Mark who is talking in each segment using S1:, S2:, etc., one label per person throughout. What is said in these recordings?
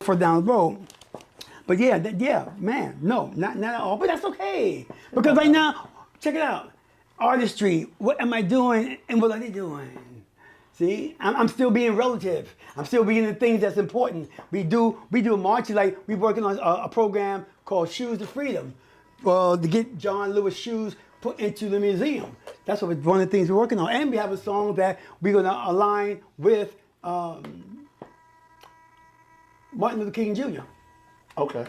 S1: for down the road. But yeah, yeah, man, no, not at all. But that's okay. Because right now, check it out. Artistry, what am I doing and what are they doing? See, I'm still being relative. I'm still being the things that's important. We do a march, like we're working on a program called Shoes to Freedom. To get John Lewis shoes put into the museum. That's one of the things we're working on. And we have a song that we're gonna align with Martin Luther King Jr.
S2: Okay.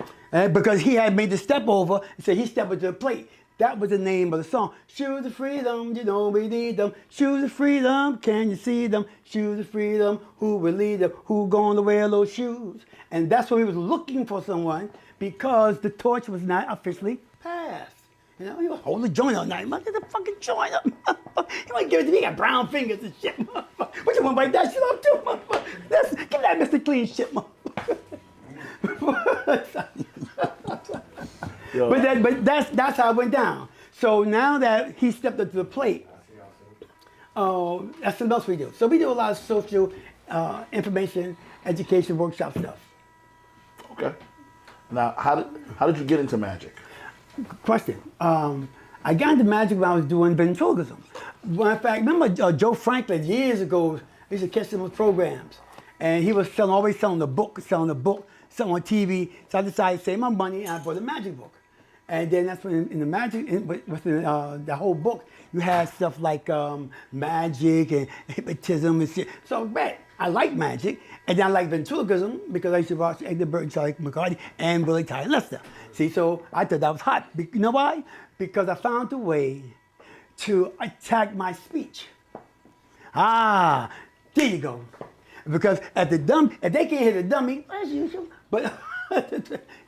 S1: Because he had made the step over and said he stepped into the plate. That was the name of the song. Shoes of freedom, you know we need them. Shoes of freedom, can you see them? Shoes of freedom, who will lead them? Who going to wear those shoes? And that's when we was looking for someone because the torch was not officially passed. You know, he was holding the joint all night. Get the fucking joint up. He might give it to me. He got brown fingers and shit. What you want to bite that shit off too, motherfucker? Give that Mr. Clean shit, motherfucker. But that's how it went down. So now that he stepped up to the plate, that's something else we do. So we do a lot of social information, education, workshop stuff.
S2: Okay. Now, how did you get into magic?
S1: Question. I got into magic when I was doing ventriloquism. In fact, remember Joe Franklin years ago? I used to catch him with programs, and he was always selling a book, selling on TV. So I decided to save my money, and I bought a magic book. And then that's when in the magic, within the whole book, you had stuff like magic and hypnotism and shit. So I like magic, and then I like ventriloquism because I used to watch Edgar Burton, Charlie McCarthy, and Billy Ty Lester. See, so I thought that was hot. You know why? Because I found a way to attack my speech. There you go. Because if they can't hear the dummy, as usual, but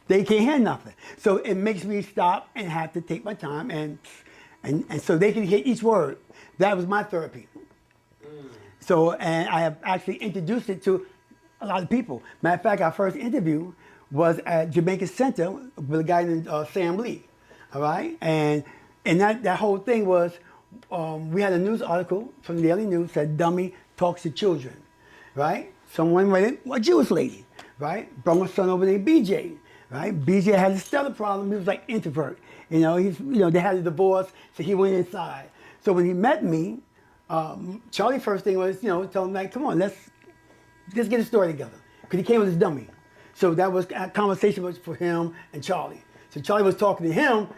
S1: they can't hear nothing. So it makes me stop and have to take my time and so they can hear each word. That was my therapy. So, and I have actually introduced it to a lot of people. Matter of fact, our first interview was at Jamaica Center with a guy named Sam Lee, all right? And that whole thing was, we had a news article from the Daily News said, dummy talks to children, right? Someone read it, a Jewish lady, right? Brought my son over named BJ, right? BJ had a stellar problem. He was like introvert. They had a divorce, so he went inside. So when he met me, Charlie's first thing was, tell him like, come on, let's get a story together. Because he came with his dummy. So that was a conversation was for him and Charlie. So Charlie was talking to him,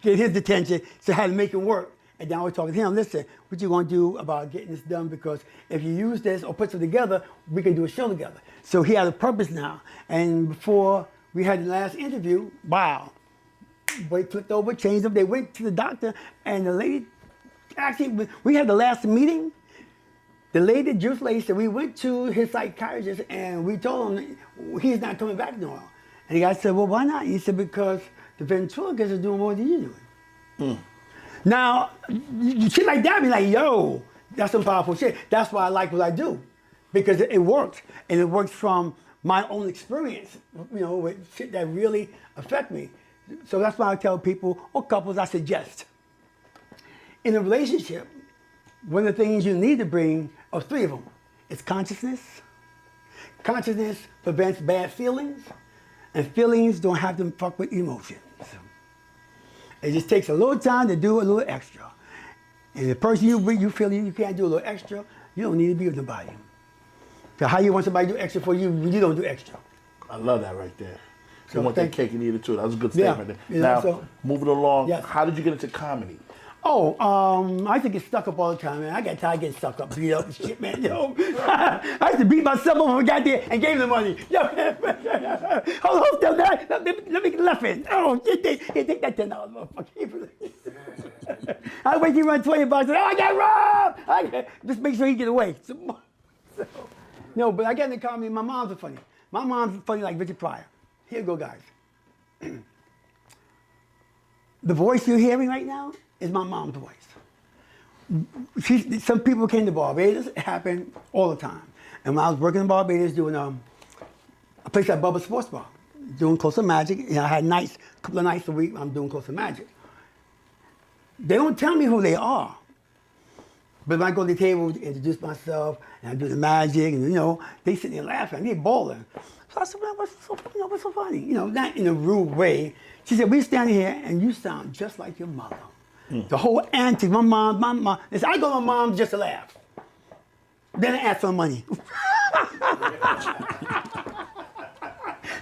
S1: get his attention, so how to make it work. And then I was talking to him, listen, what you gonna do about getting this done? Because if you use this or put something together, we can do a show together. So he had a purpose now. And before we had the last interview, wow, boy flipped over, changed them. They went to the doctor, and the lady, actually, we had the last meeting. The lady, the Jewish lady, said we went to his psychiatrist and we told him he's not coming back no more. And the guy said, well, why not? He said, because the ventriloquists are doing more than you're doing. Now, shit like that, be like, yo, that's some powerful shit. That's why I like what I do, because it works. And it works from my own experience, with shit that really affect me. So that's why I tell people, or couples, I suggest. In a relationship, one of the things you need to bring are three of them. It's consciousness. Consciousness prevents bad feelings, and feelings don't have to fuck with emotions. It just takes a little time to do a little extra. And the person you feel you can't do a little extra, you don't need to be with nobody. So how you want somebody to do extra for you when you don't do extra?
S2: I love that right there.
S1: So
S2: you want that cake and eat it too. That was a good statement. Now, moving along, how did you get into comedy?
S1: I used to get stuck up all the time, man. I got tired of getting stuck up, beat up and shit, man. I used to beat myself up when I got there and gave them the money. Hold on, let me left in. Take that $10, motherfucker. I wait till you run $20. I got robbed. Just make sure he get away. No, but I got into comedy. My mom's funny. My mom's funny like Richard Pryor. Here you go, guys. The voice you're hearing right now is my mom's voice. Some people came to Barbados. It happened all the time. And when I was working in Barbados doing a place like Bubba Sports Bar, doing Close of Magic, I had a couple of nights a week I'm doing Close of Magic. They don't tell me who they are. But when I go to the table to introduce myself and I do the magic, and they sit there laughing, they bawling. So I said, man, what's so funny? You know, not in a rude way. She said, we standing here and you sound just like your mother. The whole antics, my mom. They said, I go to my mom just to laugh. Then I ask for money.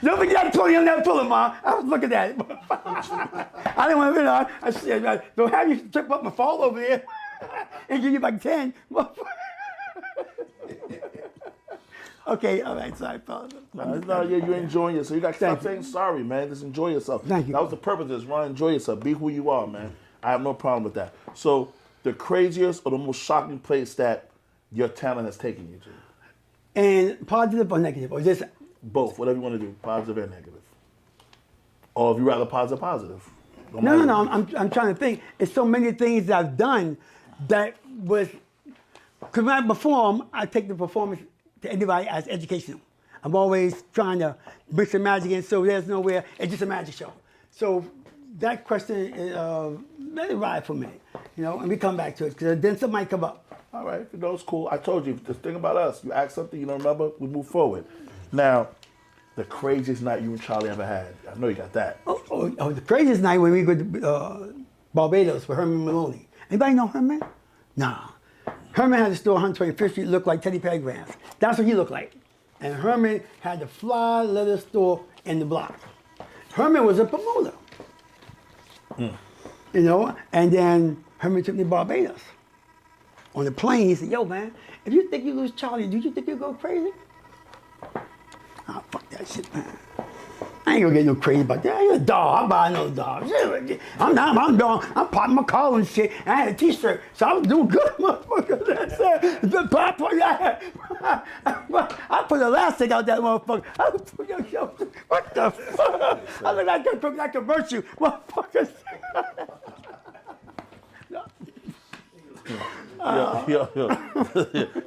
S1: Don't forget that 20 on that pillow, Mom. I was looking at it. I didn't want to, you know, I said, don't have you trip up and fall over there and give you like 10. Okay, all right, sorry, fellas.
S2: No, yeah, you're enjoying yourself. You got to stop saying sorry, man. Just enjoy yourself.
S1: Thank you.
S2: That was the purpose of this, Ron. Enjoy yourself. Be who you are, man. I have no problem with that. So, the craziest or the most shocking place that your talent has taken you to?
S1: And positive or negative, or just
S2: both, whatever you want to do, positive and negative. Or if you rather positive.
S1: No. I'm trying to think. It's so many things that I've done that was, because when I perform, I take the performance to anybody as educational. I'm always trying to bring some magic in, so there's nowhere, it's just a magic show. So that question is very right for me, you know, and we come back to it, because then something might come up.
S2: All right, you know, it's cool. I told you, the thing about us, you ask something, you don't remember, we move forward. Now, the craziest night you and Charlie ever had. I know you got that.
S1: Oh, the craziest night when we go to Barbados with Herman Maloney. Anybody know Herman? Nah. Herman had a store on 125th Street, looked like Teddy Pendergrass. That's what he looked like. And Herman had the fly leather store in the block. Herman was a promoter. You know, and then Herman took me to Barbados. On the plane, he said, yo, man, if you think you lose Charlie, do you think you'll go crazy? Oh, fuck that shit, man. I ain't gonna get no crazy about that. I ain't a dog. I'm buying no dog. I'm popping my collar and shit. I had a t-shirt, so I was doing good, motherfucker. I put elastic out that motherfucker. What the fuck? I look like I convert you, motherfuckers.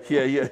S2: Yeah.